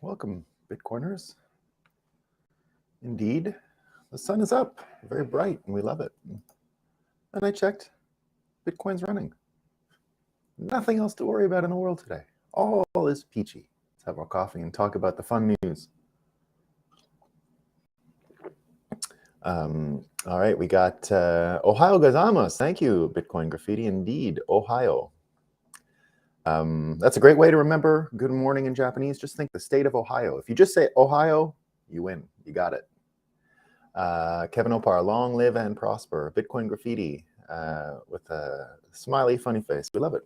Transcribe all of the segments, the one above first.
Welcome, Bitcoiners. Indeed, the sun is up, very bright, and we love it. And I checked, Bitcoin's running. Nothing else to worry about in the world today. All is peachy. Let's have our coffee and talk about the fun news. All right, we got Ohio gozaimasu. Thank you, Bitcoin Graffiti. Indeed, Ohio. That's a great way to remember good morning in Japanese. Just think the state of Ohio. If you just say Ohio, you win. You got it. Kevin Opar, long live and prosper. Bitcoin Graffiti with a smiley, funny face. We love it.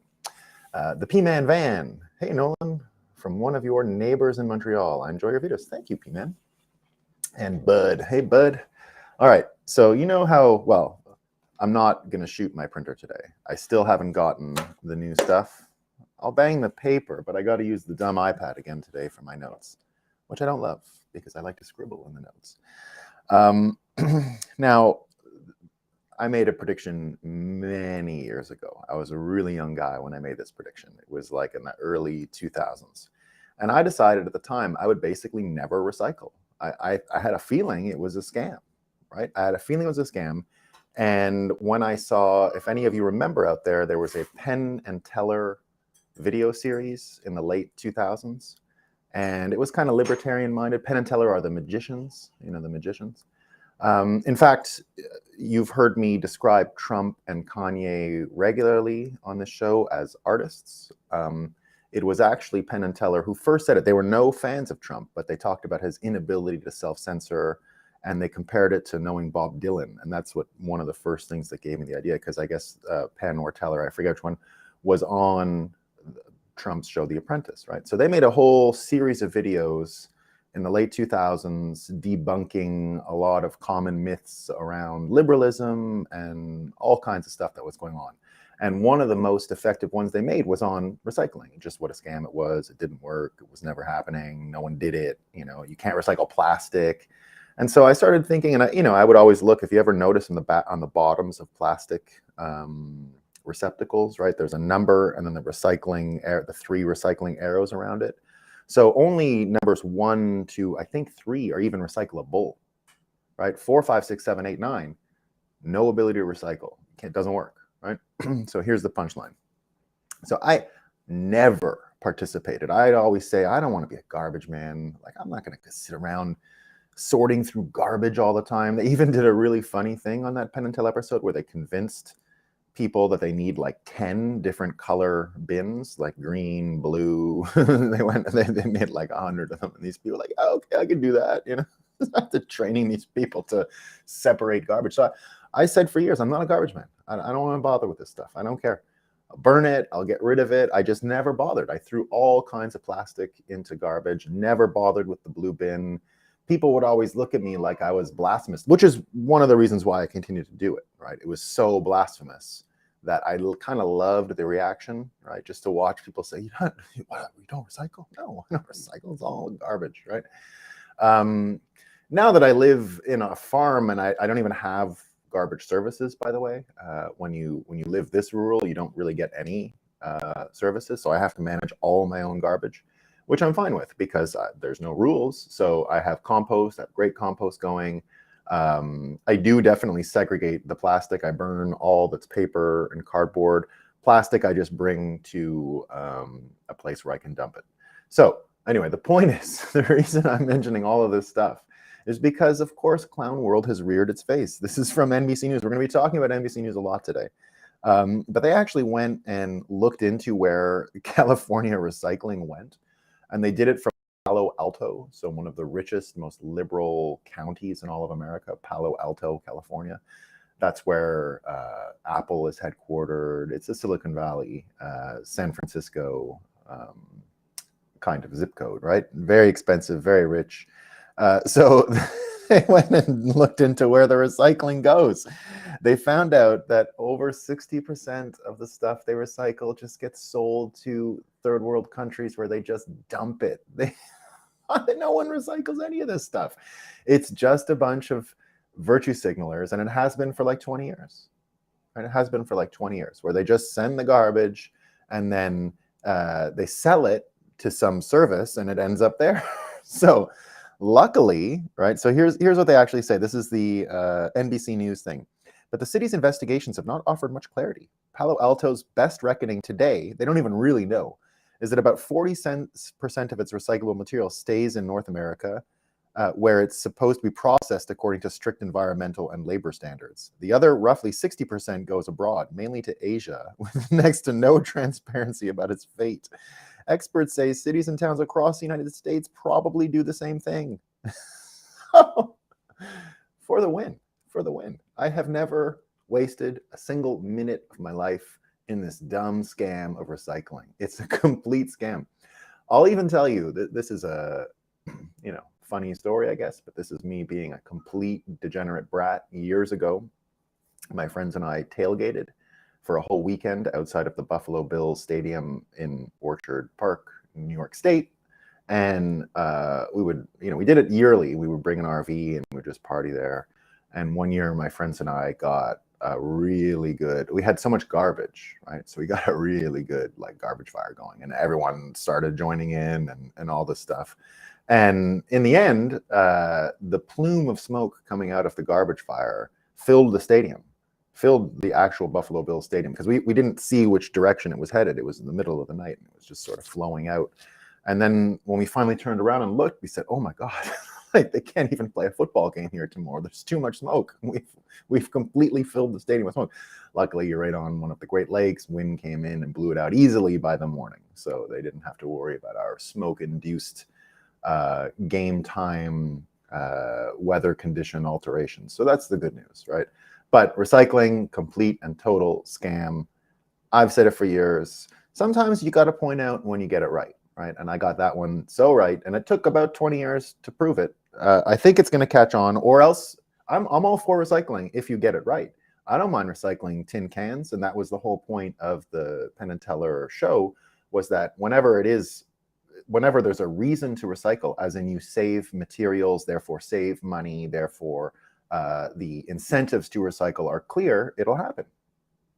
The P-Man Van. Hey, Nolan, from one of your neighbors in Montreal. I enjoy your videos. Thank you, P-Man. And Bud. Hey, Bud. All right. So you know how, well, I'm not going to shoot my printer today. I still haven't gotten the new stuff. I'll bang the paper, but I got to use the dumb iPad again today for my notes, which I don't love because I like to scribble in the notes. Now, I made a prediction many years ago. I was a really young guy when I made this prediction. It was like in the early 2000s. And I decided at the time I would basically never recycle. I had a feeling it was a scam, right? I had a feeling it was a scam. And when I saw, if any of you remember out there, there was a Penn and Teller video series in the late 2000s. And it was kind of libertarian minded. Penn and Teller are the magicians, you know, the magicians. In fact, you've heard me describe Trump and Kanye regularly on this show as artists. It was actually Penn and Teller who first said it. They were no fans of Trump, but they talked about his inability to self-censor, and they compared it to knowing Bob Dylan. And that's what one of the first things that gave me the idea, because I guess Penn or Teller, I forget which one, was on Trump's show, The Apprentice, right? So they made a whole series of videos in the late 2000s debunking a lot of common myths around liberalism and all kinds of stuff that was going on. And one of the most effective ones they made was on recycling, just what a scam it was. It didn't work. It was never happening. No one did it. You know, you can't recycle plastic. And so I started thinking, and I would always look, if you ever notice on the bottoms of plastic receptacles, right? There's a number and then the three recycling arrows around it. So only numbers 1 to, I think, 3 are even recyclable, right? 4, 5, 6, 7, 8, 9, no ability to recycle. It doesn't work, right? So here's the punchline. So I never participated. I'd always say, I don't want to be a garbage man. Like, I'm not going to sit around sorting through garbage all the time. They even did a really funny thing on that Penn and Teller episode where they convinced people that they need like 10 different color bins, like green, blue. they made like 100 of them, and these people were like, oh, okay, I can do that, you know. After training these people to separate garbage. So I said for years, I'm not a garbage man. I don't want to bother with this stuff. I don't care. I'll burn it, I'll get rid of it. I just never bothered. I threw all kinds of plastic into garbage, never bothered with the blue bin. People would always look at me like I was blasphemous, which is one of the reasons why I continued to do it, right? It was so blasphemous that I kind of loved the reaction, right? Just to watch people say, you don't recycle? No, I don't recycle. It's all garbage, right? Now that I live in a farm and I don't even have garbage services, by the way, when you live this rural, you don't really get any services. So I have to manage all my own garbage, which I'm fine with because there's no rules. So I have compost, I have great compost going. I do definitely segregate the plastic. I burn all that's paper and cardboard. Plastic I just bring to a place where I can dump it. So anyway, the point is, the reason I'm mentioning all of this stuff is because, of course, Clown World has reared its face. This is from NBC News. We're going to be talking about NBC News a lot today. But they actually went and looked into where California recycling went, and they did it from Palo Alto, so one of the richest, most liberal counties in all of America, Palo Alto, California. That's where Apple is headquartered. It's a Silicon Valley, San Francisco kind of zip code, right? Very expensive, very rich. So they went and looked into where the recycling goes. They found out that over 60% of the stuff they recycle just gets sold to third world countries where they just dump it. No one recycles any of this stuff. It's just a bunch of virtue signalers, and it has been for like 20 years. Right? It has been for like 20 years, where they just send the garbage and then they sell it to some service and it ends up there. So luckily, right? So here's what they actually say. This is the NBC News thing. But the city's investigations have not offered much clarity. Palo Alto's best reckoning today, they don't even really know, is that about 40% of its recyclable material stays in North America, where it's supposed to be processed according to strict environmental and labor standards. The other roughly 60% goes abroad, mainly to Asia, with next to no transparency about its fate. Experts say cities and towns across the United States probably do the same thing. For the win, for the win. I have never wasted a single minute of my life in this dumb scam of recycling. It's a complete scam. I'll even tell you that this is a, funny story, I guess, but this is me being a complete degenerate brat. Years ago, my friends and I tailgated for a whole weekend outside of the Buffalo Bills Stadium in Orchard Park, New York State. And we did it yearly. We would bring an RV and we would just party there. And one year, my friends and I got a really good, we had so much garbage, right? So we got a really good garbage fire going, and everyone started joining in and all this stuff. And in the end, the plume of smoke coming out of the garbage fire filled the stadium, filled the actual Buffalo Bills stadium, because we didn't see which direction it was headed. It was in the middle of the night, and it was just sort of flowing out. And then when we finally turned around and looked, we said, "Oh my God, they can't even play a football game here tomorrow. There's too much smoke. We've completely filled the stadium with smoke." Luckily, you're right on one of the Great Lakes. Wind came in and blew it out easily by the morning, so they didn't have to worry about our smoke-induced game time weather condition alterations. So that's the good news, right? But recycling, complete and total scam. I've said it for years. Sometimes you got to point out when you get it right, right? And I got that one so right, and it took about 20 years to prove it. I think it's going to catch on, or else I'm all for recycling if you get it right. I don't mind recycling tin cans, and that was the whole point of the Penn and Teller show, was that whenever there's a reason to recycle, as in you save materials, therefore save money, therefore the incentives to recycle are clear, it'll happen.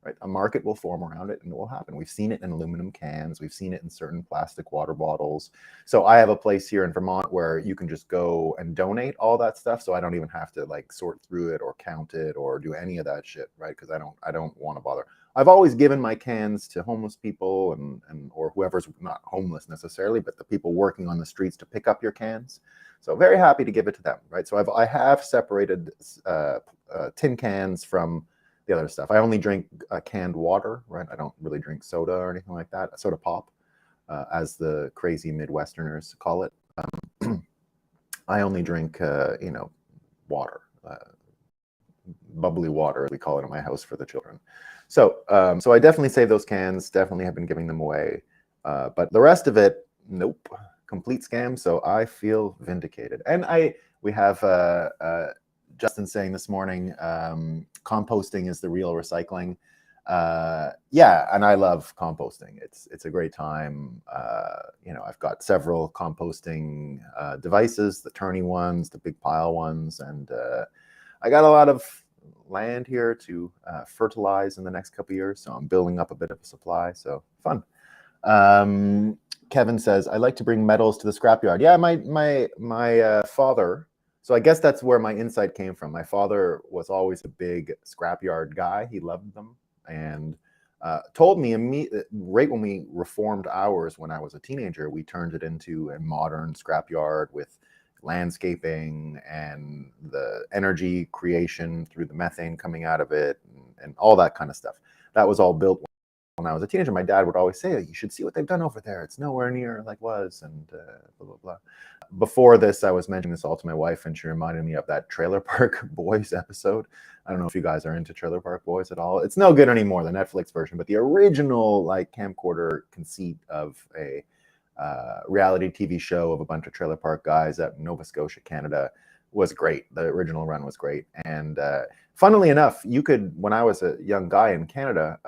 Right? A market will form around it and it will happen. We've seen it in aluminum cans. We've seen it in certain plastic water bottles. So I have a place here in Vermont where you can just go and donate all that stuff. So I don't even have to sort through it or count it or do any of that shit, right? Because I don't want to bother. I've always given my cans to homeless people and or whoever's not homeless necessarily, but the people working on the streets to pick up your cans. So very happy to give it to them, right? So I have separated tin cans from the other stuff. I only drink canned water, right? I don't really drink soda or anything like that. Soda pop, as the crazy Midwesterners call it. I only drink, water, bubbly water, we call it in my house for the children. So I definitely save those cans, definitely have been giving them away. But the rest of it, nope, complete scam. So I feel vindicated. And we have Justin saying this morning, composting is the real recycling. Yeah, and I love composting. It's a great time. I've got several composting devices, the turny ones, the big pile ones, and I got a lot of land here to fertilize in the next couple of years, so I'm building up a bit of a supply. So fun. Kevin says, "I like to bring metals to the scrapyard." Yeah, my father. So I guess that's where my insight came from. My father was always a big scrapyard guy. He loved them, and told me right when we reformed ours when I was a teenager, we turned it into a modern scrapyard with landscaping and the energy creation through the methane coming out of it and all that kind of stuff. That was all built when I was a teenager. My dad would always say, "You should see what they've done over there. It's nowhere near like was," and blah, blah, blah. Before this, I was mentioning this all to my wife, and she reminded me of that Trailer Park Boys episode. I don't know if you guys are into Trailer Park Boys at all. It's no good anymore, the Netflix version, but the original camcorder conceit of a reality TV show of a bunch of trailer park guys out in Nova Scotia, Canada, was great. The original run was great. And funnily enough, when I was a young guy in Canada,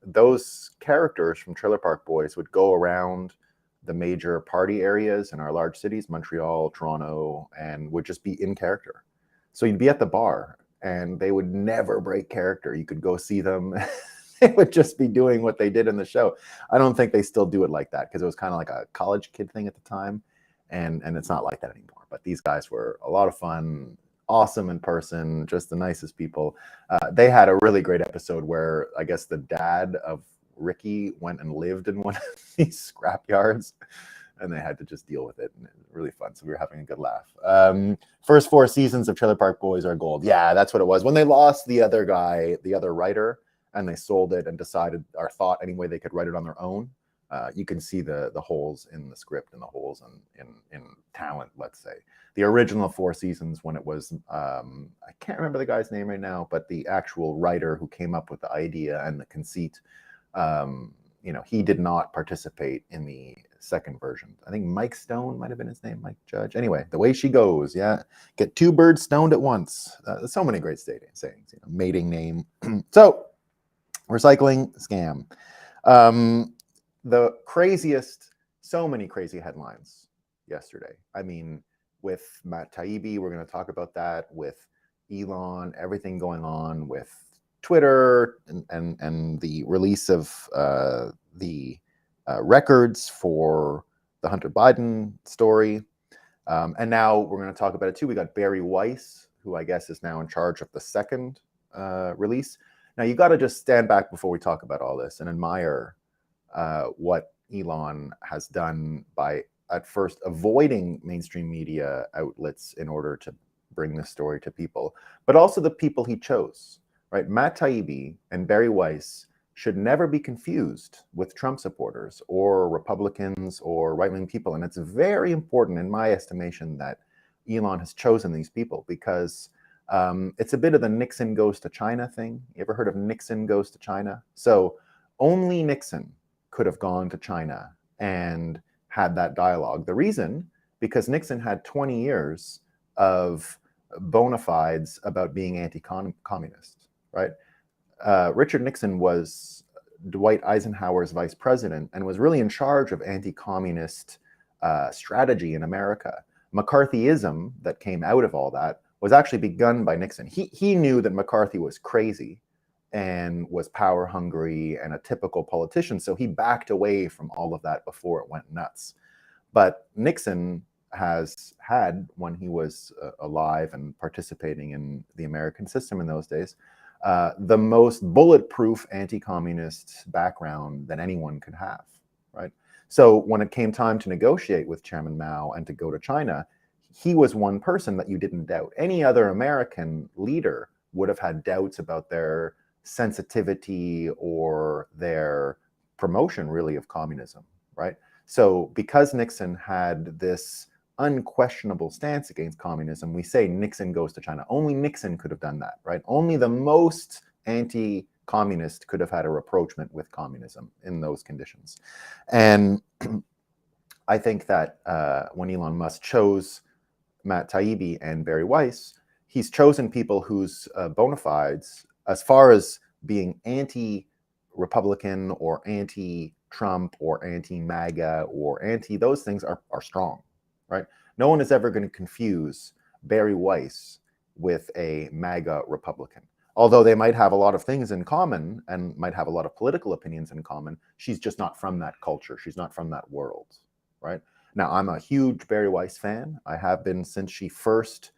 those characters from Trailer Park Boys would go around the major party areas in our large cities, Montreal, Toronto, and would just be in character. So you'd be at the bar and they would never break character. You could go see them. They would just be doing what they did in the show. I don't think they still do it like that because it was kind of like a college kid thing at the time. and it's not like that anymore. But these guys were a lot of fun, awesome in person, just the nicest people. They had a really great episode where I guess the dad of Ricky went and lived in one of these scrap yards, and they had to just deal with it, and it was really fun. So we were having a good laugh. First 4 seasons of Trailer Park Boys are gold. Yeah, that's what it was. When they lost the other guy, the other writer, and they sold it and decided, or thought anyway, they could write it on their own. You can see the holes in the script and the holes in talent, let's say. The original 4 seasons, when it was, I can't remember the guy's name right now, but the actual writer who came up with the idea and the conceit, he did not participate in the second version. I think Mike Stone might have been his name, Mike Judge. Anyway, the way she goes, yeah, get 2 birds stoned at once. So many great sayings, mating name. So, recycling scam. The craziest, so many crazy headlines yesterday. I mean, with Matt Taibbi, we're going to talk about that, with Elon, everything going on with Twitter and the release of the records for the Hunter Biden story. And now we're going to talk about it too. We got Barry Weiss, who I guess is now in charge of the second release. Now you got to just stand back before we talk about all this and admire what Elon has done by at first avoiding mainstream media outlets in order to bring this story to people, but also the people he chose, right? Matt Taibbi and Barry Weiss should never be confused with Trump supporters or Republicans or right-wing people. And it's very important, in my estimation, that Elon has chosen these people, because it's a bit of the Nixon goes to China thing. You ever heard of Nixon goes to China? So only Nixon could have gone to China and had that dialogue. The reason, because Nixon had 20 years of bona fides about being anti-communist, right? Richard Nixon was Dwight Eisenhower's vice president and was really in charge of anti-communist strategy in America. McCarthyism that came out of all that was actually begun by Nixon. He knew that McCarthy was crazy and was power hungry and a typical politician, so he backed away from all of that before it went nuts. But Nixon has had, when he was alive and participating in the American system in those days, the most bulletproof anti-communist background that anyone could have, right? So when it came time to negotiate with Chairman Mao and to go to China, he was one person that you didn't doubt. Any other American leader would have had doubts about their sensitivity or their promotion, really, of communism, right? So because Nixon had this unquestionable stance against communism, we say Nixon goes to China. Only Nixon could have done that, right? Only the most anti-communist could have had a rapprochement with communism in those conditions. And I think that when Elon Musk chose Matt Taibbi and Barry Weiss, he's chosen people whose bona fides, as far as being anti-Republican or anti-Trump or anti-MAGA or anti those things, are strong, right? No one is ever going to confuse Barry Weiss with a MAGA Republican. Although they might have a lot of things in common and might have a lot of political opinions in common, she's just not from that culture. She's not from that world, right? Now, I'm a huge Barry Weiss fan. I have been since she first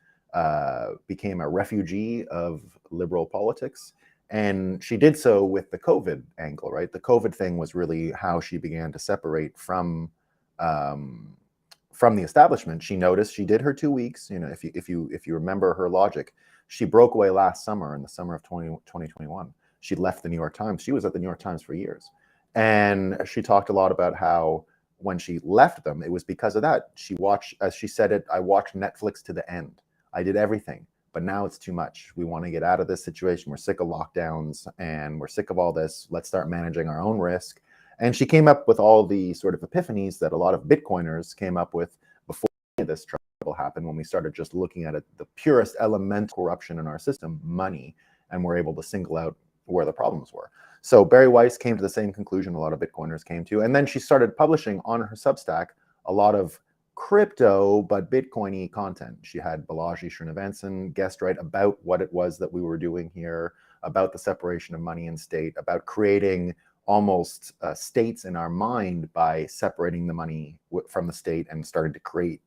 became a refugee of liberal politics. And she did so with the COVID angle, right? The COVID thing was really how she began to separate from the establishment. She noticed, she did her 2 weeks. If you remember her logic, she broke away last summer, in the summer of 2021. She left the New York Times. She was at the New York Times for years. And she talked a lot about how when she left them, it was because of that. She watched, as she said it, I watched Netflix to the end. I did everything, but now it's too much. We want to get out of this situation. We're sick of lockdowns and we're sick of all this. Let's start managing our own risk. And she came up with all the sort of epiphanies that a lot of Bitcoiners came up with before this trouble happened, when we started just looking at it, the purest elemental corruption in our system, money, and we're able to single out where the problems were. So Barry Weiss came to the same conclusion a lot of Bitcoiners came to. And then she started publishing on her Substack a lot of crypto but Bitcoin-y content. She had Balaji Srinivasan guest write about what it was that we were doing here, about the separation of money and state, about creating almost states in our mind by separating the money from the state and starting to create,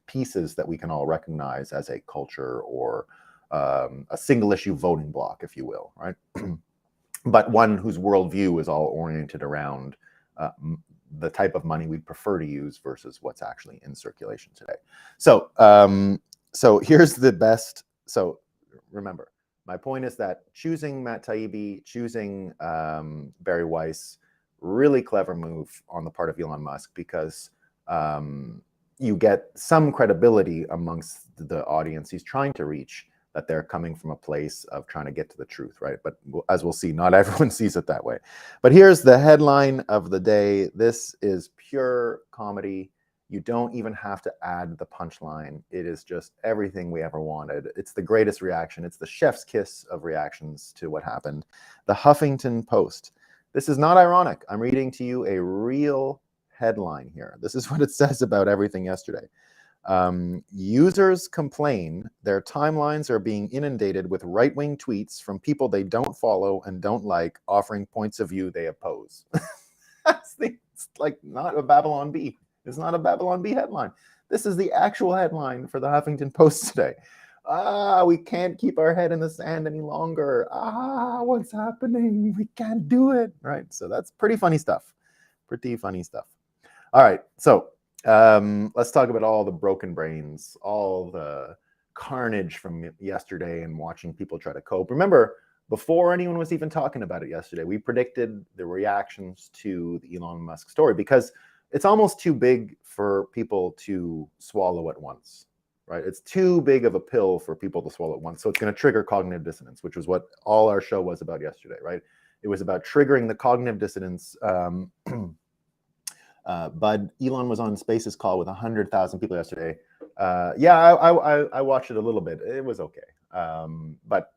pieces that we can all recognize as a culture or a single issue voting block, if you will, right? But one whose worldview is all oriented around the type of money we'd prefer to use versus what's actually in circulation today. So, so here's the best. So remember, my point is that choosing Matt Taibbi, choosing Barry Weiss, really clever move on the part of Elon Musk, because you get some credibility amongst the audience he's trying to reach, that they're coming from a place of trying to get to the truth, right? But as we'll see, not everyone sees it that way. But here's the headline of the day. This is pure comedy. You don't even have to add the punchline. It is just everything we ever wanted. It's the greatest reaction. It's the chef's kiss of reactions to what happened. The Huffington Post. This is not ironic. I'm reading to you a real headline here. This is what it says about everything yesterday. Users complain their timelines are being inundated with right-wing tweets from people they don't follow and don't like, offering points of view they oppose. It's like not a Babylon Bee. It's not a Babylon Bee headline. This is the actual headline for the Huffington Post today. We can't keep our head in the sand any longer. What's happening? We can't do it. Right. So that's pretty funny stuff. Pretty funny stuff. All right. So let's talk about all the broken brains, all the carnage from yesterday and watching people try to cope. Remember, before anyone was even talking about it yesterday, we predicted the reactions to the Elon Musk story, because it's almost too big for people to swallow at once, right? It's too big of a pill for people to swallow at once. So it's going to trigger cognitive dissonance, which was what all our show was about yesterday, right? It was about triggering the cognitive dissonance. Bud, Elon was on Space's call with 100,000 people yesterday. I watched it a little bit. It was okay. But,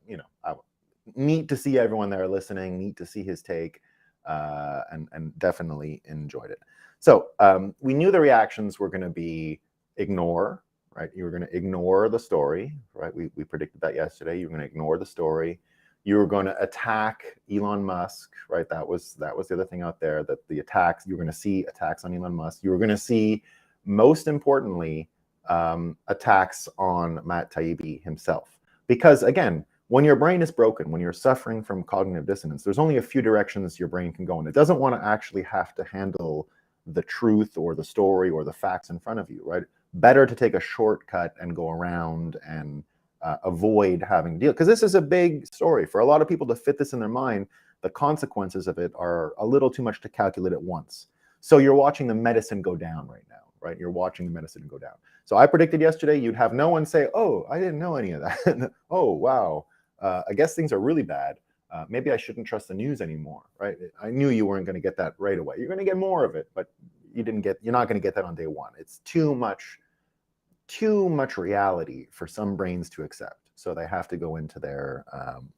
neat to see everyone there listening, neat to see his take, and definitely enjoyed it. So we knew the reactions were going to be ignore, right? You were going to ignore the story, right? We predicted that yesterday. You were going to ignore the story. You were going to attack Elon Musk, right? That was the other thing out there, that the attacks, you were going to see attacks on Elon Musk. You were going to see, most importantly, attacks on Matt Taibbi himself. Because again, when your brain is broken, when you're suffering from cognitive dissonance, there's only a few directions your brain can go in. It doesn't want to actually have to handle the truth or the story or the facts in front of you, right? Better to take a shortcut and go around and avoid having to deal, because this is a big story. For a lot of people to fit this in their mind, the consequences of it are a little too much to calculate at once. So you're watching the medicine go down right now, right? You're watching the medicine go down. So I predicted yesterday you'd have no one say, oh, I didn't know any of that. Oh, wow. I guess things are really bad. Maybe I shouldn't trust the news anymore, right? I knew you weren't going to get that right away. You're going to get more of it, but you're not going to get that on day one. It's too much reality for some brains to accept. So they have to go into their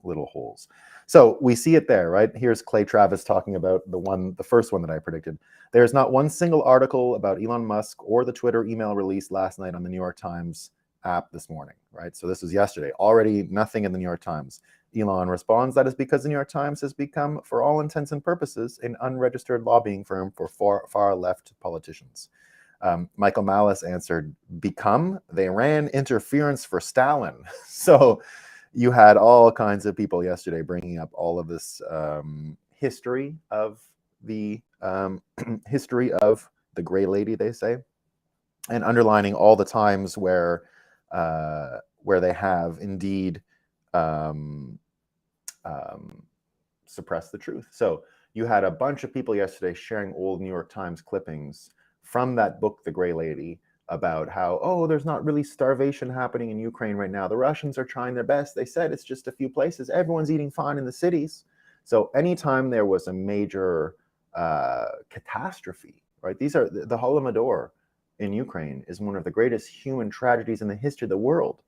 little holes. So we see it there, right? Here's Clay Travis talking about the first one that I predicted. There's not one single article about Elon Musk or the Twitter email release last night on the New York Times app this morning, right? So this was yesterday. Already nothing in the New York Times. Elon responds, that is because the New York Times has become, for all intents and purposes, an unregistered lobbying firm for far left politicians. Michael Malice answered, become? They ran interference for Stalin. So you had all kinds of people yesterday bringing up all of this history of the history of the gray lady, they say, and underlining all the times where they have indeed suppressed the truth. So you had a bunch of people yesterday sharing old New York Times clippings from that book, The Gray Lady, about how, oh, there's not really starvation happening in Ukraine right now. The Russians are trying their best. They said it's just a few places. Everyone's eating fine in the cities. So anytime there was a major catastrophe, right? These are the Holodomor in Ukraine is one of the greatest human tragedies in the history of the world,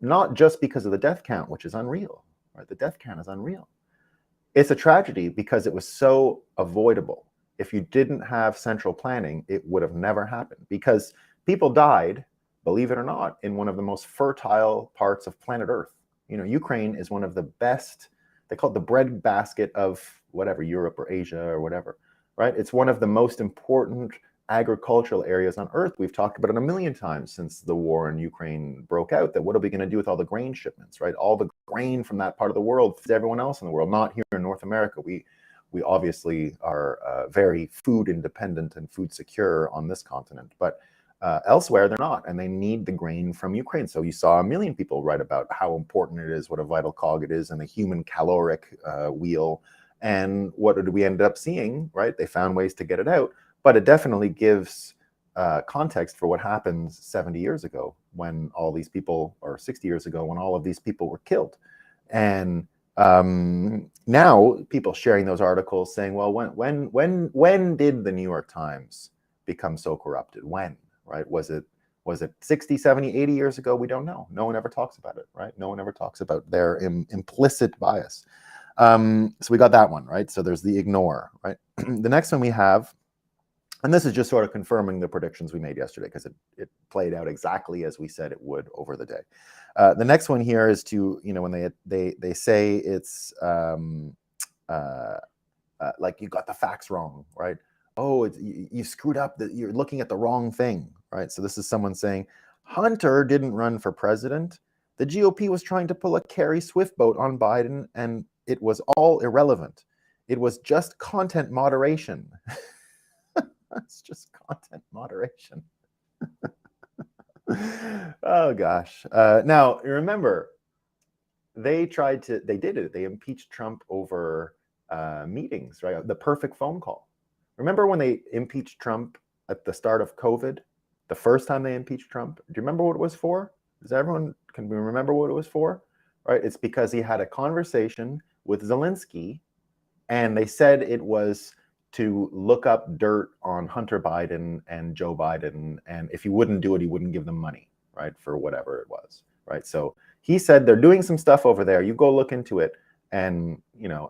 not just because of the death count, which is unreal, right? The death count is unreal. It's a tragedy because it was so avoidable. If you didn't have central planning, it would have never happened, because people died, believe it or not, in one of the most fertile parts of planet Earth. Ukraine is one of the best They call it the breadbasket of whatever, Europe or Asia or whatever, right? It's one of the most important agricultural areas on earth. We've talked about it a million times since the war in Ukraine broke out, that what are we going to do with all the grain shipments, right? All the grain from that part of the world to everyone else in the world, not here in North America. We obviously are very food independent and food secure on this continent, but elsewhere they're not, and they need the grain from Ukraine. So you saw a million people write about how important it is, what a vital cog it is in the human caloric wheel. And what did we end up seeing, right? They found ways to get it out, but it definitely gives context for what happens 70 years ago when all these people, or 60 years ago when all of these people were killed. And now people sharing those articles saying, well, when did the New York Times become so corrupted? When, right? Was it 60, 70, 80 years ago? We don't know. No one ever talks about it, right? No one ever talks about their implicit bias. So we got that one, right? So there's the ignore, right? The next one we have, and this is just sort of confirming the predictions we made yesterday, because it played out exactly as we said it would over the day. The next one here is to, when they say it's like you got the facts wrong, right? Oh, you screwed up, that you're looking at the wrong thing, right? So this is someone saying Hunter didn't run for president. The GOP was trying to pull a Kerry Swift vote on Biden, and it was all irrelevant. It was just content moderation. It's just content moderation. Oh gosh. Now remember, they did it. They impeached Trump over meetings, right? The perfect phone call. Remember when they impeached Trump at the start of COVID? The first time they impeached Trump? Do you remember what it was for? Can we remember what it was for? Right? It's because he had a conversation with Zelensky, and they said it was to look up dirt on Hunter Biden and Joe Biden, and if he wouldn't do it, he wouldn't give them money, right, for whatever it was, right? So he said, they're doing some stuff over there. You go look into it, and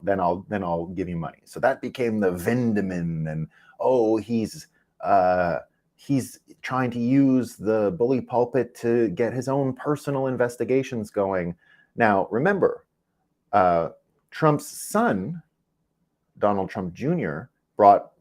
then I'll give you money. So that became the Vindeman, and he's trying to use the bully pulpit to get his own personal investigations going. Now remember, Trump's son, Donald Trump Jr., brought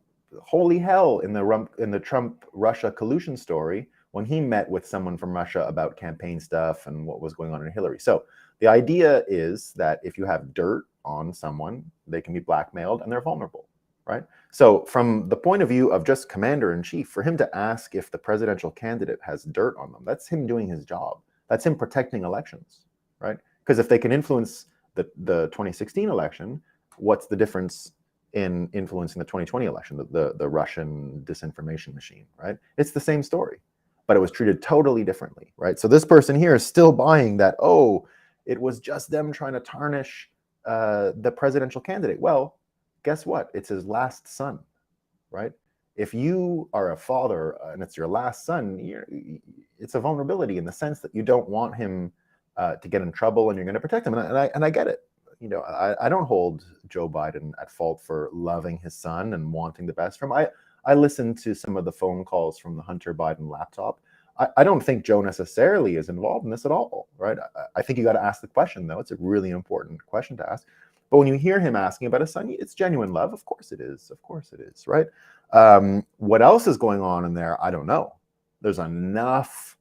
holy hell in the Trump-Russia collusion story when he met with someone from Russia about campaign stuff and what was going on in Hillary. So the idea is that if you have dirt on someone, they can be blackmailed and they're vulnerable, right? So from the point of view of just commander-in-chief, for him to ask if the presidential candidate has dirt on them, that's him doing his job. That's him protecting elections, right? Because if they can influence the 2016 election, what's the difference in influencing the 2020 election, the Russian disinformation machine, right? It's the same story, but it was treated totally differently, right? So this person here is still buying that, it was just them trying to tarnish the presidential candidate. Well, guess what? It's his last son, right? If you are a father and it's your last son, it's a vulnerability in the sense that you don't want him to get in trouble, and you're going to protect him. And I get it. I don't hold Joe Biden at fault for loving his son and wanting the best for him. I listened to some of the phone calls from the Hunter Biden laptop. I don't think Joe necessarily is involved in this at all, right? I think you got to ask the question, though. It's a really important question to ask. But when you hear him asking about his son, it's genuine love. Of course it is. Of course it is, right? What else is going on in there? I don't know. There's enough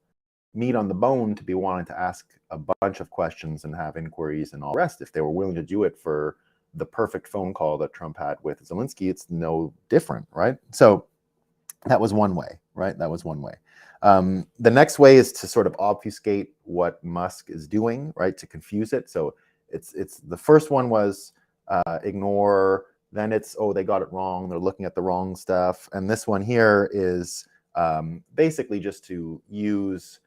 meat on the bone to be wanting to ask a bunch of questions and have inquiries and all the rest. If they were willing to do it for the perfect phone call that Trump had with Zelensky, it's no different, right? So that was one way, right? That was one way. The next way is to sort of obfuscate what Musk is doing, right? To confuse it. So it's the first one was ignore. Then it's, they got it wrong. They're looking at the wrong stuff. And this one here is basically just to use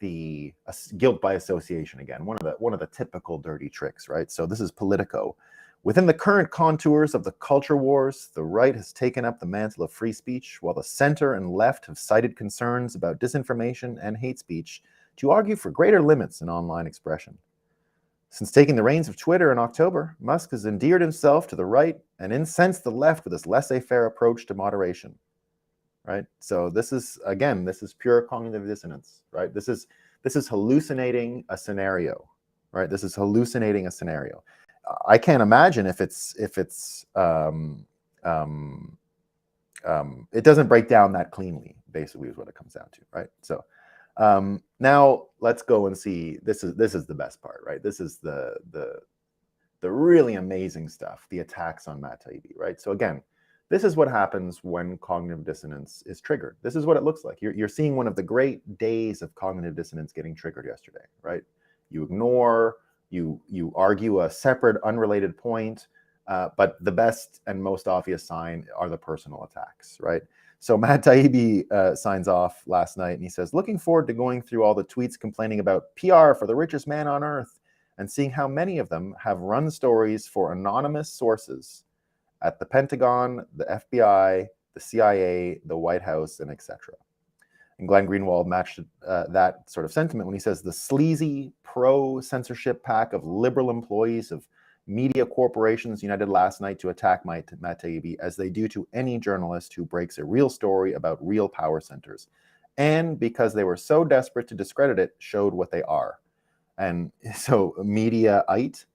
the guilt by association again, one of the typical dirty tricks, right? So this is Politico. Within the current contours of the culture wars, the right has taken up the mantle of free speech, while the center and left have cited concerns about disinformation and hate speech to argue for greater limits in online expression. Since taking the reins of Twitter in October, Musk has endeared himself to the right and incensed the left with his laissez-faire approach to moderation. Right? So this is pure cognitive dissonance, right? This is hallucinating a scenario, right? This is hallucinating a scenario. I can't imagine if it doesn't break down that cleanly, basically, is what it comes down to, right? So now let's go and see. This is the best part, right? This is the really amazing stuff, the attacks on Matt Taibbi, right? So again, this is what happens when cognitive dissonance is triggered. This is what it looks like. You're seeing one of the great days of cognitive dissonance getting triggered yesterday, right? You ignore, you argue a separate, unrelated point, but the best and most obvious sign are the personal attacks, right? So Matt Taibbi signs off last night and he says, looking forward to going through all the tweets complaining about PR for the richest man on earth and seeing how many of them have run stories for anonymous sources at the Pentagon, the FBI, the CIA, the White House, and etc. And Glenn Greenwald matched that sort of sentiment when he says the sleazy pro-censorship pack of liberal employees of media corporations united last night to attack Matt Taibbi as they do to any journalist who breaks a real story about real power centers. And because they were so desperate to discredit it, showed what they are. And so Mediaite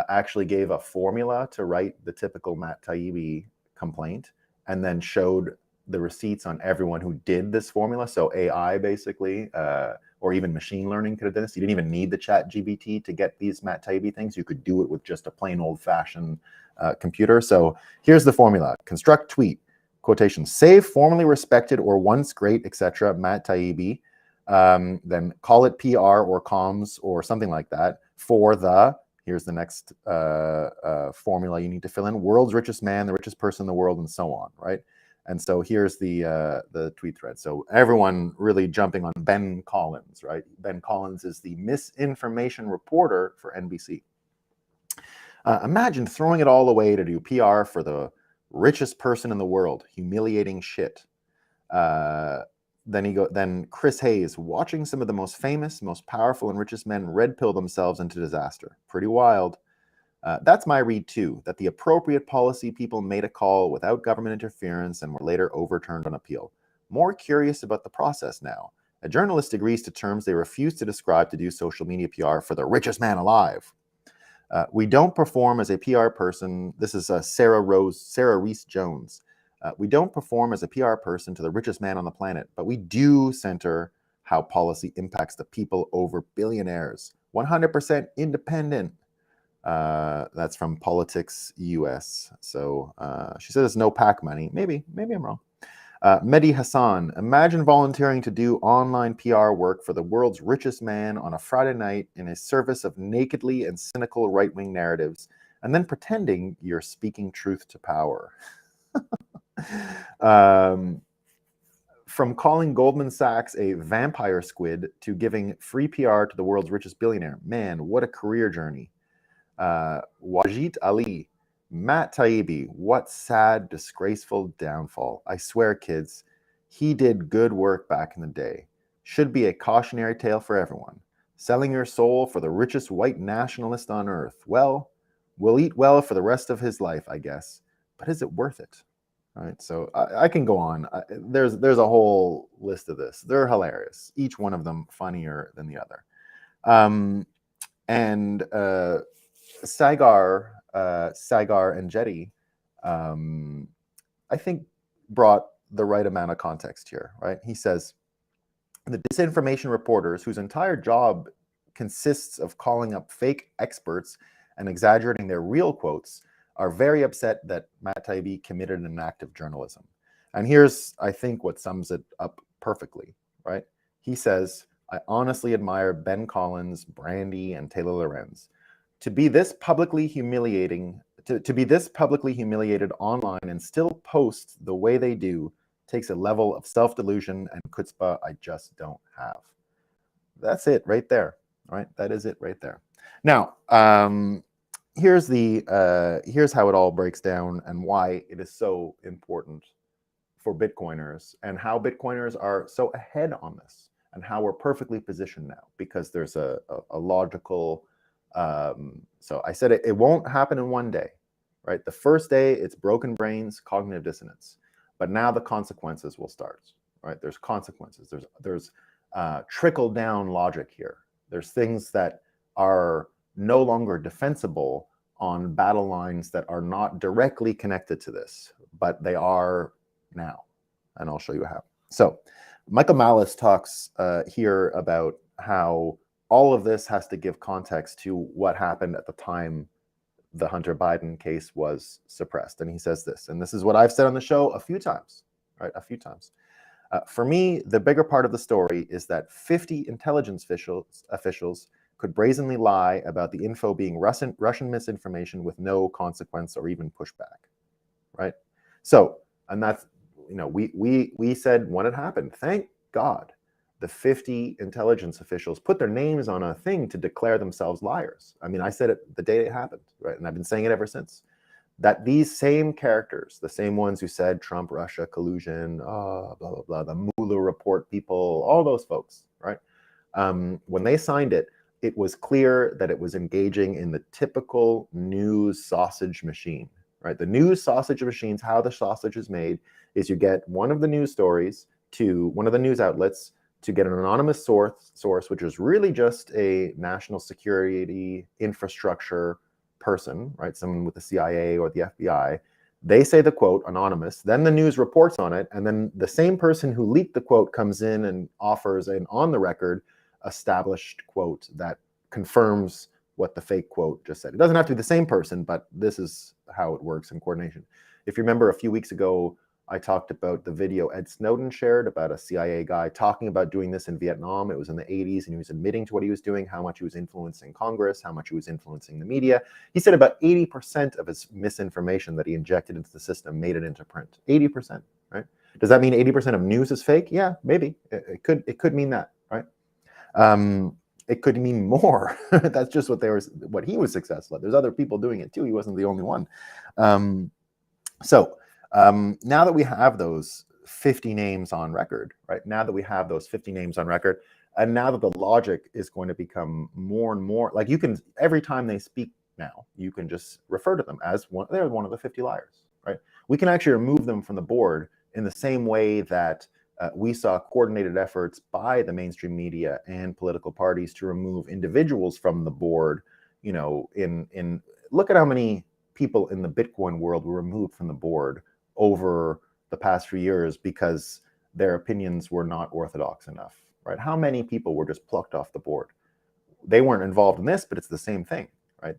actually gave a formula to write the typical Matt Taibbi complaint and then showed the receipts on everyone who did this formula. So AI basically, or even machine learning could have done this. You didn't even need the ChatGPT to get these Matt Taibbi things. You could do it with just a plain old-fashioned computer. So here's the formula. Construct tweet, quotation, save formerly respected or once great, etc. Matt Taibbi. Then call it PR or comms or something like that for the, here's the next formula you need to fill in, world's richest man, the richest person in the world, and so on, right? And so here's the tweet thread. So everyone really jumping on Ben Collins, right? Ben Collins is the misinformation reporter for NBC. Imagine throwing it all away to do PR for the richest person in the world, humiliating shit. Then Chris Hayes, watching some of the most famous, most powerful, and richest men red pill themselves into disaster. Pretty wild. That's my read too, that the appropriate policy people made a call without government interference and were later overturned on appeal. More curious about the process now. A journalist agrees to terms they refuse to describe to do social media PR for the richest man alive. We don't perform as a PR person. This is Sarah Reese Jones. We don't perform as a PR person to the richest man on the planet, but we do center how policy impacts the people over billionaires. 100% independent. That's from Politics US. So she says no PAC money. Maybe I'm wrong. Mehdi Hassan, imagine volunteering to do online PR work for the world's richest man on a Friday night in a service of nakedly and cynical right-wing narratives, and then pretending you're speaking truth to power. From calling Goldman Sachs a vampire squid to giving free PR to the world's richest billionaire. Man, what a career journey. Wajid Ali, Matt Taibbi, what sad, disgraceful downfall. I swear, kids, he did good work back in the day. Should be a cautionary tale for everyone. Selling your soul for the richest white nationalist on earth. Well, will eat well for the rest of his life, I guess. But is it worth it? All right, so I can go on. There's a whole list of this. They're hilarious. Each one of them funnier than the other. Sagar and Jetty, I think brought the right amount of context here, right? He says, the disinformation reporters whose entire job consists of calling up fake experts and exaggerating their real quotes are very upset that Matt Taibbi committed an act of journalism. And here's, I think, what sums it up perfectly, right? He says, I honestly admire Ben Collins, Brandy, and Taylor Lorenz. To be this publicly humiliated online and still post the way they do takes a level of self-delusion and chutzpah I just don't have. That's it right there, right? That is it right there. Now, here's how it all breaks down and why it is so important for Bitcoiners and how Bitcoiners are so ahead on this and how we're perfectly positioned now, because there's a logical, so I said it won't happen in one day, right? The first day it's broken brains, cognitive dissonance, but now the consequences will start, right? There's consequences. There's trickle down logic here. There's things that are no longer defensible on battle lines that are not directly connected to this, but they are now. And I'll show you how. So Michael Malice talks here about how all of this has to give context to what happened at the time the Hunter Biden case was suppressed. And he says this, and this is what I've said on the show a few times, right? A few times. For me, the bigger part of the story is that 50 intelligence officials could brazenly lie about the info being Russian misinformation with no consequence or even pushback, right? So, and that's, you know, we said when it happened, thank God, the 50 intelligence officials put their names on a thing to declare themselves liars. I mean, I said it the day it happened, right? And I've been saying it ever since. That these same characters, the same ones who said Trump, Russia, collusion, blah, blah, blah, the Mueller report people, all those folks, right? When they signed it, it was clear that it was engaging in the typical news sausage machine, right? The news sausage machines, how the sausage is made is you get one of the news stories to one of the news outlets to get an anonymous source, which is really just a national security infrastructure person, right? Someone with the CIA or the FBI. They say the quote, anonymous, then the news reports on it, and then the same person who leaked the quote comes in and offers an on the record established quote that confirms what the fake quote just said. It doesn't have to be the same person, but this is how it works in coordination. If you remember a few weeks ago, I talked about the video Ed Snowden shared about a CIA guy talking about doing this in Vietnam. It was in the 80s, and he was admitting to what he was doing, how much he was influencing Congress, how much he was influencing the media. He said about 80% of his misinformation that he injected into the system made it into print. 80%, right? Does that mean 80% of news is fake? Yeah, maybe. It could mean that, right? It could mean more. That's just what he was successful at. There's other people doing it too. He wasn't the only one. Now that we have those 50 names on record, right? Now that we have those 50 names on record, and now that the logic is going to become more and more, like you can, every time they speak now, you can just refer to them as they're one of the 50 liars, right? We can actually remove them from the board in the same way that we saw coordinated efforts by the mainstream media and political parties to remove individuals from the board. You know, look at how many people in the Bitcoin world were removed from the board over the past few years because their opinions were not orthodox enough, right? How many people were just plucked off the board? They weren't involved in this, but it's the same thing, right?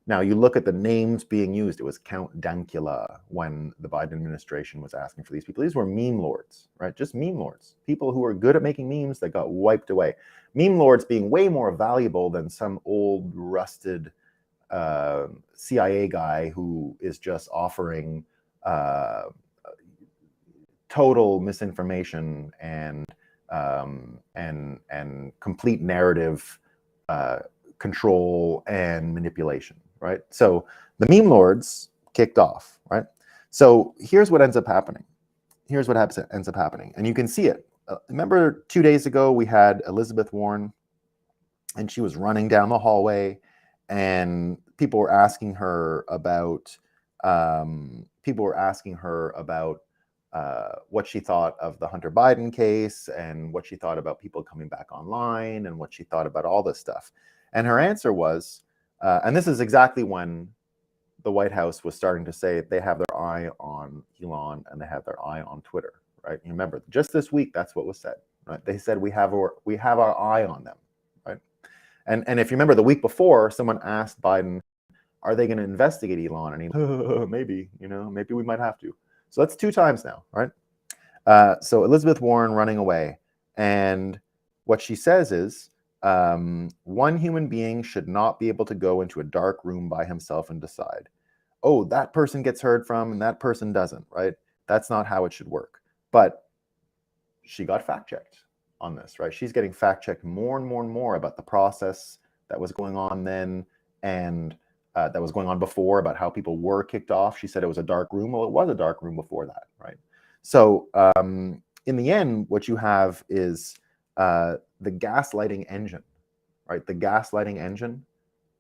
Now you look at the names being used. It was Count Dankula when the Biden administration was asking for these people. These were meme lords, right? Just meme lords, people who were good at making memes that got wiped away. Meme lords being way more valuable than some old rusted CIA guy who is just offering total misinformation and complete narrative control and manipulation, right? So the meme lords kicked off, right? So here's what ends up happening. Here's what ends up happening, and you can see it. Remember 2 days ago we had Elizabeth Warren, and she was running down the hallway, and people were asking her about what she thought of the Hunter Biden case and what she thought about people coming back online and what she thought about all this stuff. And her answer was, and this is exactly when the White House was starting to say they have their eye on Elon and they have their eye on Twitter, right? You remember, just this week, that's what was said, right? They said we have our eye on them, right? And if you remember, the week before, someone asked Biden, are they going to investigate Elon? And he, maybe, maybe we might have to. So that's 2 times now, right? So Elizabeth Warren running away. And what she says is, one human being should not be able to go into a dark room by himself and decide, oh, that person gets heard from and that person doesn't, right? That's not how it should work. But she got fact-checked on this, right? She's getting fact-checked more and more and more about the process that was going on then and that was going on before, about how people were kicked off. She said it was a dark room. Well, it was a dark room before that, right? So in the end, what you have is the gaslighting engine, right? The gaslighting engine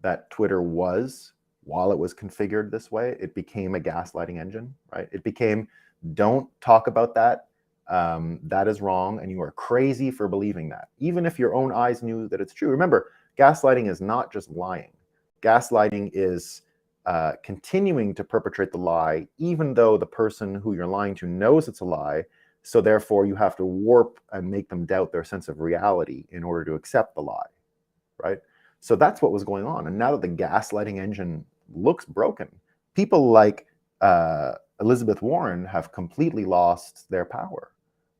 that Twitter was while it was configured this way, it became a gaslighting engine, right? It became, don't talk about that. That is wrong, and you are crazy for believing that, even if your own eyes knew that it's true. Remember, gaslighting is not just lying. Gaslighting is continuing to perpetrate the lie, even though the person who you're lying to knows it's a lie. So therefore, you have to warp and make them doubt their sense of reality in order to accept the lie, right? So that's what was going on. And now that the gaslighting engine looks broken, people like Elizabeth Warren have completely lost their power.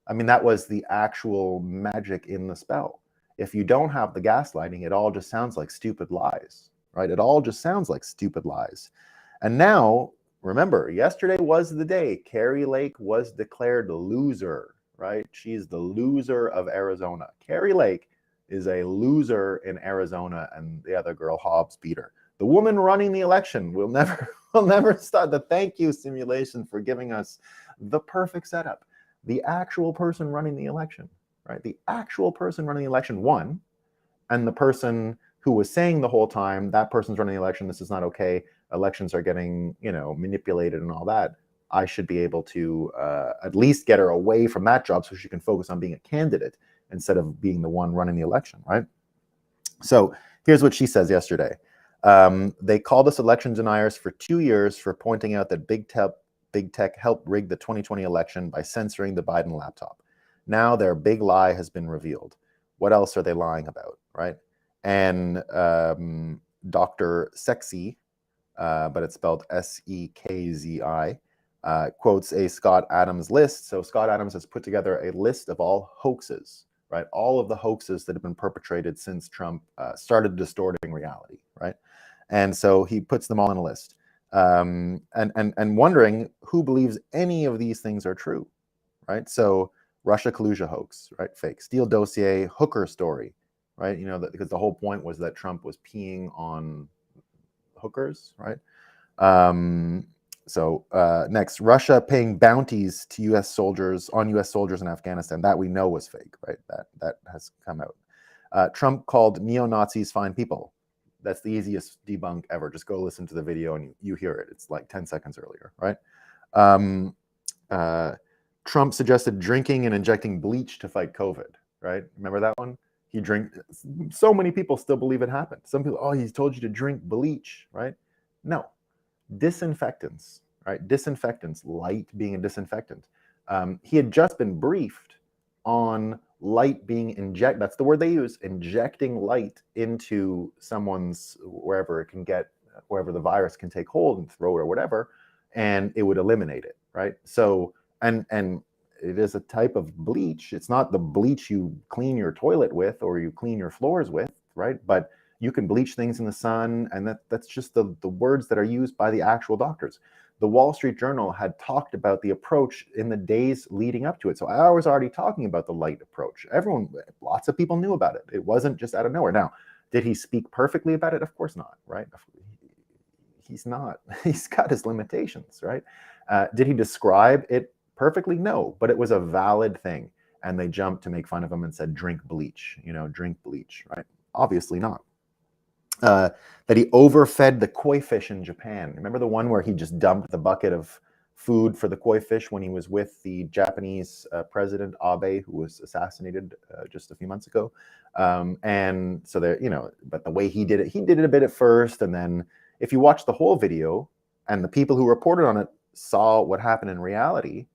I mean, that was the actual magic in the spell. If you don't have the gaslighting, it all just sounds like stupid lies, right? It all just sounds like stupid lies. And now, remember, yesterday was the day Carrie Lake was declared the loser, right? She's the loser of Arizona. Carrie Lake is a loser in Arizona, and the other girl, Hobbs, beat her. The woman running the election will never start the thank you simulation for giving us the perfect setup. The actual person running the election, right? The actual person running the election won, and the person who was saying the whole time, that person's running the election, this is not okay, elections are getting, manipulated and all that, I should be able to at least get her away from that job so she can focus on being a candidate instead of being the one running the election, right? So here's what she says yesterday. They called us election deniers for 2 years for pointing out that big tech helped rig the 2020 election by censoring the Biden laptop. Now their big lie has been revealed. What else are they lying about, right? And Dr. Sexy, but it's spelled S-E-K-Z-I, quotes a Scott Adams list. So Scott Adams has put together a list of all hoaxes, right? All of the hoaxes that have been perpetrated since Trump started distorting reality, right? And so he puts them all in a list. And wondering who believes any of these things are true, right? So Russia collusion hoax, right? Fake. Steele dossier, hooker story, right? Because the whole point was that Trump was peeing on hookers, right? Next, Russia paying bounties to U.S. soldiers in Afghanistan. That we know was fake, right? That has come out. Trump called neo-Nazis fine people. That's the easiest debunk ever. Just go listen to the video and you hear it. It's like 10 seconds earlier, right? Trump suggested drinking and injecting bleach to fight COVID, right? Remember that one? So many people still believe it happened. Some people, oh, he's told you to drink bleach, right? No. Disinfectants, right? Disinfectants, light being a disinfectant. He had just been briefed on light being injected. That's the word they use, injecting light into someone's, wherever the virus can take hold and throw it or whatever, and it would eliminate it, right? So, and it is a type of bleach. It's not the bleach you clean your toilet with or you clean your floors with, right? But you can bleach things in the sun, and that's just the words that are used by the actual doctors. The Wall Street Journal had talked about the approach in the days leading up to it. So I was already talking about the light approach. Lots of people knew about it. It wasn't just out of nowhere. Now, did he speak perfectly about it? Of course not, right? He's not. He's got his limitations, right? Did he describe it perfectly? No, but it was a valid thing. And they jumped to make fun of him and said, drink bleach, drink bleach, right? Obviously not. That he overfed the koi fish in Japan. Remember the one where he just dumped the bucket of food for the koi fish when he was with the Japanese president Abe, who was assassinated just a few months ago? And so there, but the way he did it a bit at first, and then if you watch the whole video, and the people who reported on it saw what happened in reality,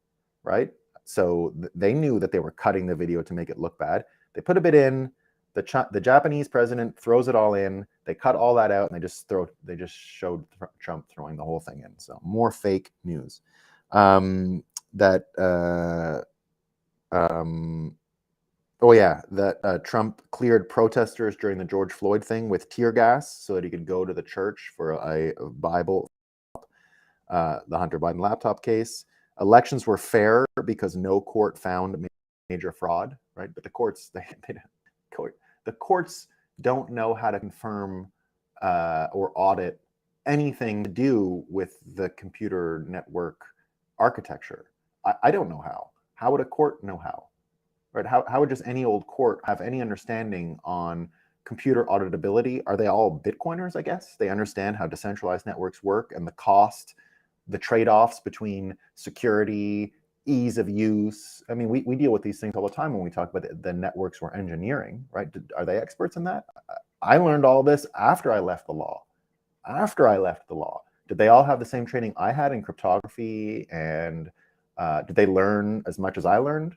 right? So they knew that they were cutting the video to make it look bad. They put a bit in. The Japanese president throws it all in. They cut all that out, and they just showed Trump throwing the whole thing in. So more fake news. Trump cleared protesters during the George Floyd thing with tear gas so that he could go to the church for a Bible. The Hunter Biden laptop case. Elections were fair because no court found major fraud, right? But the courts, the courts don't know how to confirm or audit anything to do with the computer network architecture. I don't know how. How would a court know how? Right? How would just any old court have any understanding on computer auditability? Are they all Bitcoiners, I guess? They understand how decentralized networks work and the cost, the trade-offs between security, ease of use. I mean, we deal with these things all the time when we talk about the networks we're engineering, right? Are they experts in that? I learned all this after I left the law, after I left the law. Did they all have the same training I had in cryptography? And did they learn as much as I learned?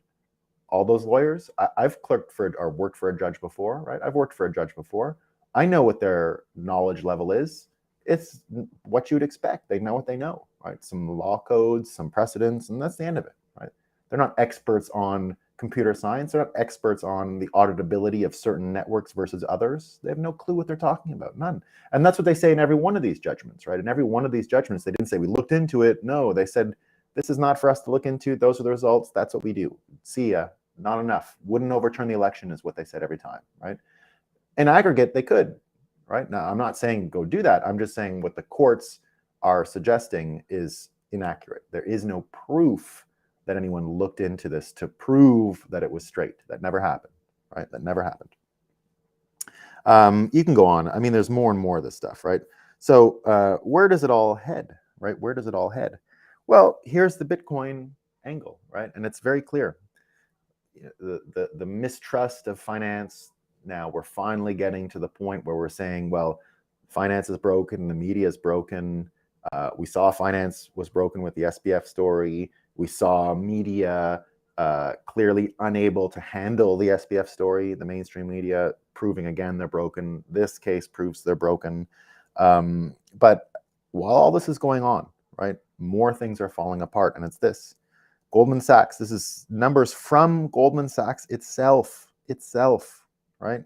All those lawyers? I've clerked for or worked for a judge before, right? I've worked for a judge before. I know what their knowledge level is. It's what you'd expect. They know what they know, right? Some law codes, some precedents, and that's the end of it, right? They're not experts on computer science. They're not experts on the auditability of certain networks versus others. They have no clue what they're talking about, none. And that's what they say in every one of these judgments, right? In every one of these judgments, they didn't say we looked into it. No, they said this is not for us to look into. Those are the results. That's what we do. See ya. Not enough. Wouldn't overturn the election is what they said every time, right? In aggregate, they could, right? Now, I'm not saying go do that. I'm just saying what the courts are suggesting is inaccurate. There is no proof that anyone looked into this to prove that it was straight. That never happened, right? That never happened. You can go on. I mean, there's more and more of this stuff, right? So where does it all head, right? Where does it all head? Well, here's the Bitcoin angle, right? And it's very clear. The mistrust of finance. Now we're finally getting to the point where we're saying, well, finance is broken, the media is broken. We saw finance was broken with the SBF story. We saw media clearly unable to handle the SBF story, the mainstream media proving again they're broken. This case proves they're broken. But while all this is going on, right, more things are falling apart, and it's this. Goldman Sachs, this is numbers from Goldman Sachs itself, right?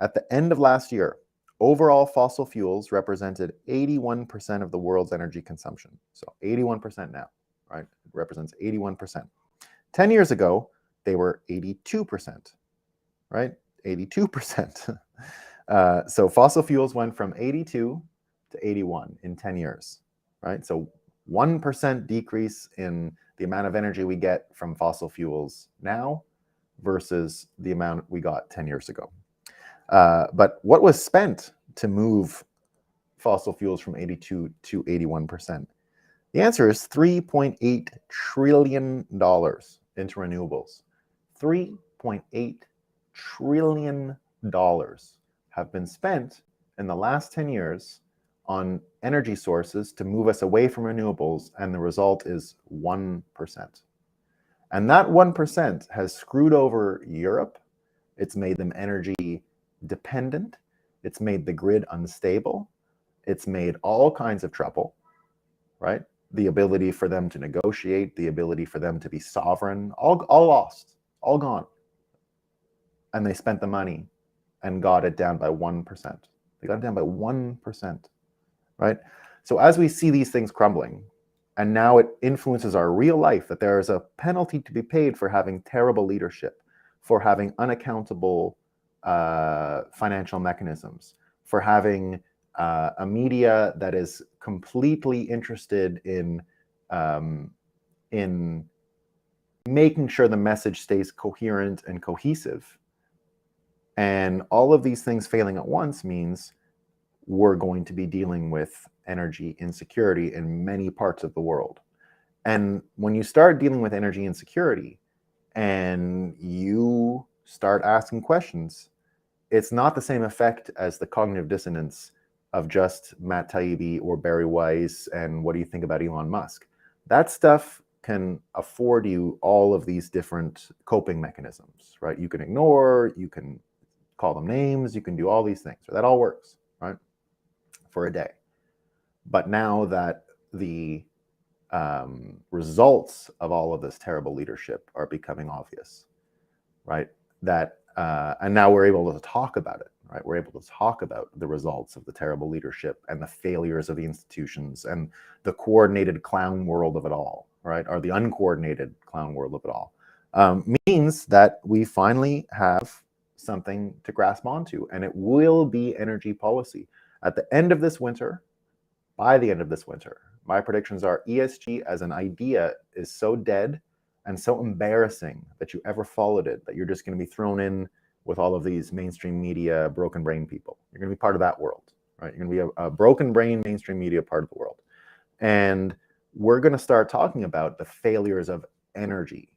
At the end of last year, overall fossil fuels represented 81% of the world's energy consumption. So 81% now, right? It represents 81%. 10 years ago, they were 82%, right? 82%. So fossil fuels went from 82 to 81 in 10 years, right? So 1% decrease in the amount of energy we get from fossil fuels now versus the amount we got 10 years ago. But what was spent to move fossil fuels from 82 to 81%? The answer is $3.8 trillion into renewables. $3.8 trillion have been spent in the last 10 years on energy sources to move us away from renewables, and the result is 1%. And that 1% has screwed over Europe. It's made them energy dependent. It's made the grid unstable. It's made all kinds of trouble, right? The ability for them to negotiate, the ability for them to be sovereign, all lost, all gone. And they spent the money and got it down by 1%. They got it down by 1%. Right? So as we see these things crumbling, and now it influences our real life, that there is a penalty to be paid for having terrible leadership, for having unaccountable financial mechanisms, for having a media that is completely interested in making sure the message stays coherent and cohesive. And all of these things failing at once means we're going to be dealing with energy insecurity in many parts of the world. And when you start dealing with energy insecurity and you start asking questions, it's not the same effect as the cognitive dissonance of just Matt Taibbi or Barry Weiss and what do you think about Elon Musk. That stuff can afford you all of these different coping mechanisms, right? You can ignore, you can call them names, you can do all these things. That all works, right? For a day. But now that the results of all of this terrible leadership are becoming obvious, right? That and now we're able to talk about it, right? We're able to talk about the results of the terrible leadership and the failures of the institutions and the coordinated clown world of it all, right? Or the uncoordinated clown world of it all. Means that we finally have something to grasp onto, and it will be energy policy. At the end of this winter, by the end of this winter, my predictions are ESG as an idea is so dead and so embarrassing that you ever followed it, that you're just going to be thrown in with all of these mainstream media broken brain people. You're going to be part of that world, right? You're going to be a broken brain mainstream media part of the world. And we're going to start talking about the failures of energy.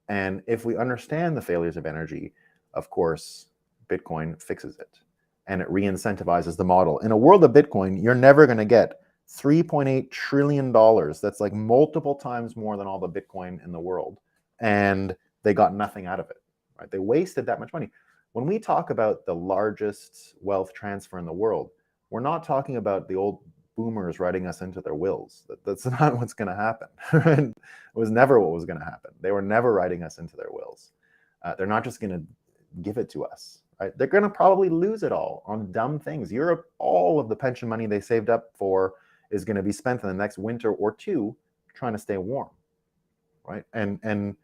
And if we understand the failures of energy, of course, Bitcoin fixes it. and it re-incentivizes the model. In a world of Bitcoin, you're never going to get $3.8 trillion. That's like multiple times more than all the Bitcoin in the world. And they got nothing out of it, right? They wasted that much money. When we talk about the largest wealth transfer in the world, we're not talking about the old boomers writing us into their wills. That's not what's going to happen. It was never what was going to happen. They were never writing us into their wills. They're not just going to give it to us. Right? They're going to probably lose it all on dumb things. Europe, all of the pension money they saved up for is going to be spent in the next winter or two trying to stay warm, right? And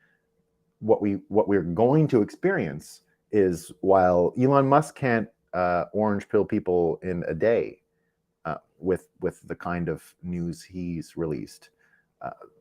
what we're going to experience is, while Elon Musk can't orange pill people in a day with the kind of news he's released,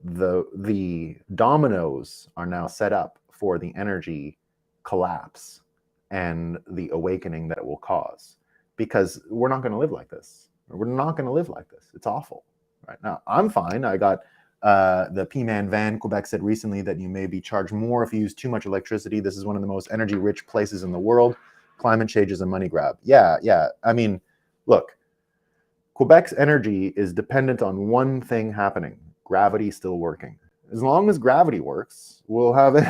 the dominoes are now set up for the energy collapse and the awakening that it will cause, because we're not going to live like this. We're not going to live like this. It's awful. Right now, I'm fine. I got the P-Man van. Quebec said recently that you may be charged more if you use too much electricity. This is one of the most energy-rich places in the world. Climate change is a money grab. Yeah. I mean, look, Quebec's energy is dependent on one thing happening: gravity still working. As long as gravity works, we'll have it.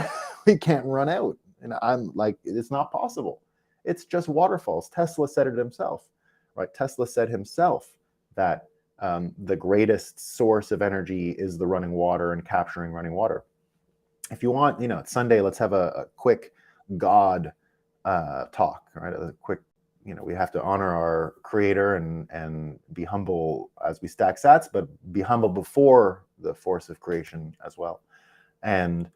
We can't run out. And I'm like, it's not possible. It's just waterfalls. Tesla said it himself, right? Tesla said himself that the greatest source of energy is the running water and capturing running water. If you want, it's Sunday, let's have a quick God talk, right? A quick, we have to honor our creator and be humble as we stack sats, but be humble before the force of creation as well. And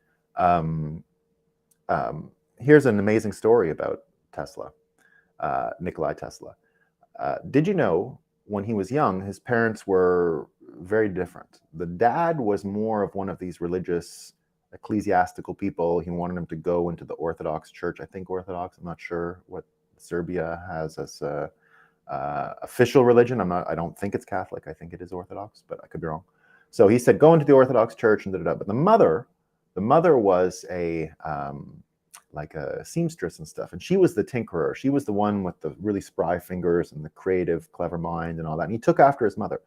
here's an amazing story about Tesla, Nikolai Tesla. Did you know, when he was young, his parents were very different? The dad was more of one of these religious, ecclesiastical people. He wanted him to go into the Orthodox Church. I think Orthodox. I'm not sure what Serbia has as a official religion. I don't think it's Catholic. I think it is Orthodox, but I could be wrong. So he said, go into the Orthodox Church and da-da-da. But the mother was like a seamstress and stuff, and she was the tinkerer. She was the one with the really spry fingers and the creative, clever mind and all that. And he took after his mother.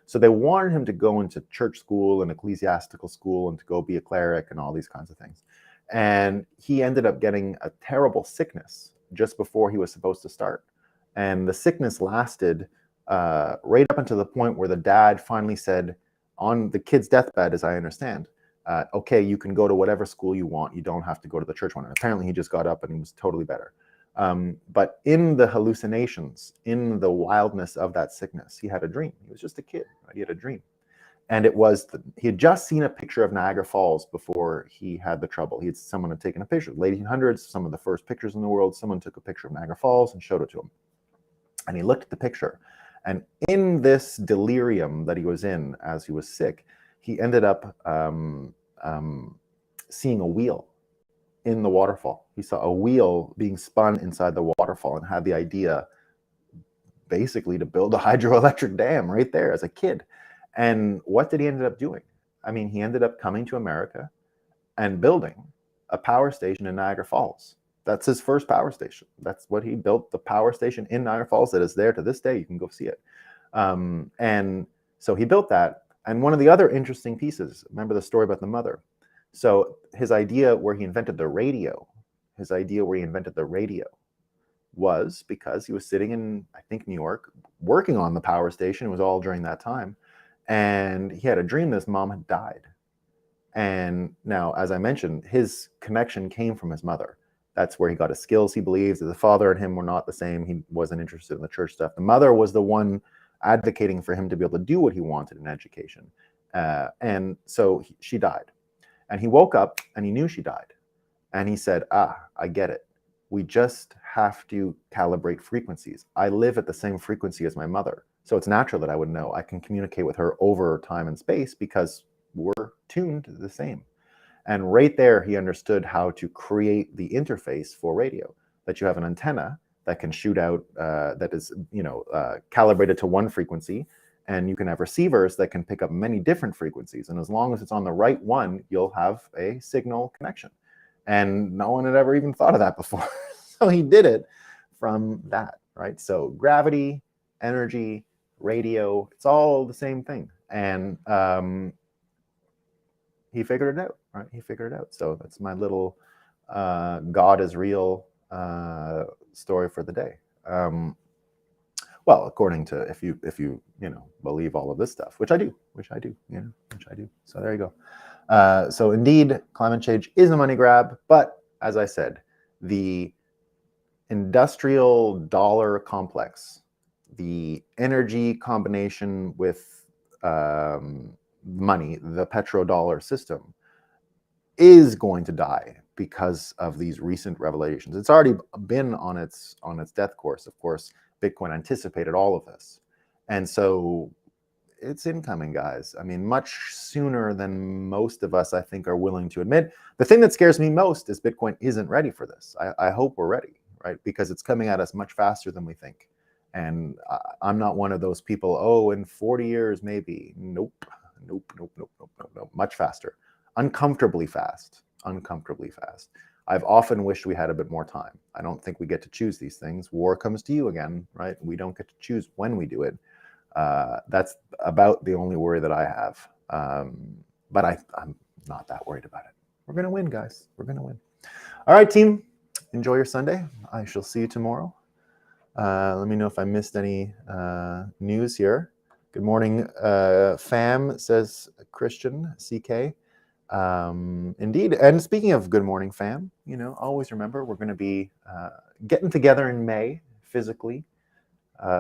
So they wanted him to go into church school and ecclesiastical school and to go be a cleric and all these kinds of things. And he ended up getting a terrible sickness just before he was supposed to start. And the sickness lasted right up until the point where the dad finally said, on the kid's deathbed, as I understand, okay, you can go to whatever school you want. You don't have to go to the church one. And apparently he just got up and he was totally better. But in the hallucinations, in the wildness of that sickness, he had a dream. He was just a kid, right? He had a dream. And it was, he had just seen a picture of Niagara Falls before he had the trouble. Someone had taken a picture. Late 1800s, some of the first pictures in the world, someone took a picture of Niagara Falls and showed it to him. And he looked at the picture. And in this delirium that he was in as he was sick, he ended up seeing a wheel in the waterfall. He saw a wheel being spun inside the waterfall and had the idea basically to build a hydroelectric dam right there as a kid. And what did he end up doing? I mean, he ended up coming to America and building a power station in Niagara Falls. That's his first power station. That's what he built, the power station in Niagara Falls that is there to this day. You can go see it. And so he built that. And one of the other interesting pieces, remember the story about the mother? So his idea where he invented the radio, was because he was sitting in, I think, New York, working on the power station. It was all during that time. And he had a dream that his mom had died. And now, as I mentioned, his connection came from his mother. That's where he got his skills, he believes. The father and him were not the same. He wasn't interested in the church stuff. The mother was the one advocating for him to be able to do what he wanted in education. And so she died. And he woke up and he knew she died. And he said, I get it. We just have to calibrate frequencies. I live at the same frequency as my mother. So it's natural that I would know. I can communicate with her over time and space because we're tuned to the same. And right there, he understood how to create the interface for radio, that you have an antenna that can shoot out, that is, calibrated to one frequency, and you can have receivers that can pick up many different frequencies. And as long as it's on the right one, you'll have a signal connection. And no one had ever even thought of that before. So he did it from that, right? So gravity, energy, radio, it's all the same thing. And he figured it out, right? He figured it out. So that's my little God is real story for the day. Well, according to if you believe all of this stuff, which I do. So there you go. So indeed, climate change is a money grab, but as I said, the industrial dollar complex, the energy combination with money, the petrodollar system, is going to die because of these recent revelations. It's already been on its death course. Of course, Bitcoin anticipated all of this, and so it's incoming, guys. I mean, much sooner than most of us, I think, are willing to admit. The thing that scares me most is Bitcoin isn't ready for this. I hope we're ready, right? Because it's coming at us much faster than we think. And I'm not one of those people, oh, in 40 years, maybe. Nope. Much faster. Uncomfortably fast. I've often wished we had a bit more time. I don't think we get to choose these things. War comes to you again, right? We don't get to choose when we do it. That's about the only worry that I have. But I'm not that worried about it. We're going to win, guys. We're going to win. All right, team. Enjoy your Sunday. I shall see you tomorrow. Let me know if I missed any news here. Good morning, fam, says Christian CK. Indeed. And speaking of good morning, fam, always remember we're going to be getting together in May physically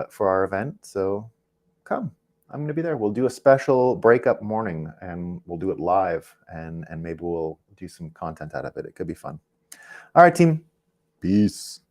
for our event. So come. I'm going to be there. We'll do a special breakup morning and we'll do it live and maybe we'll do some content out of it. It could be fun. All right, team. Peace.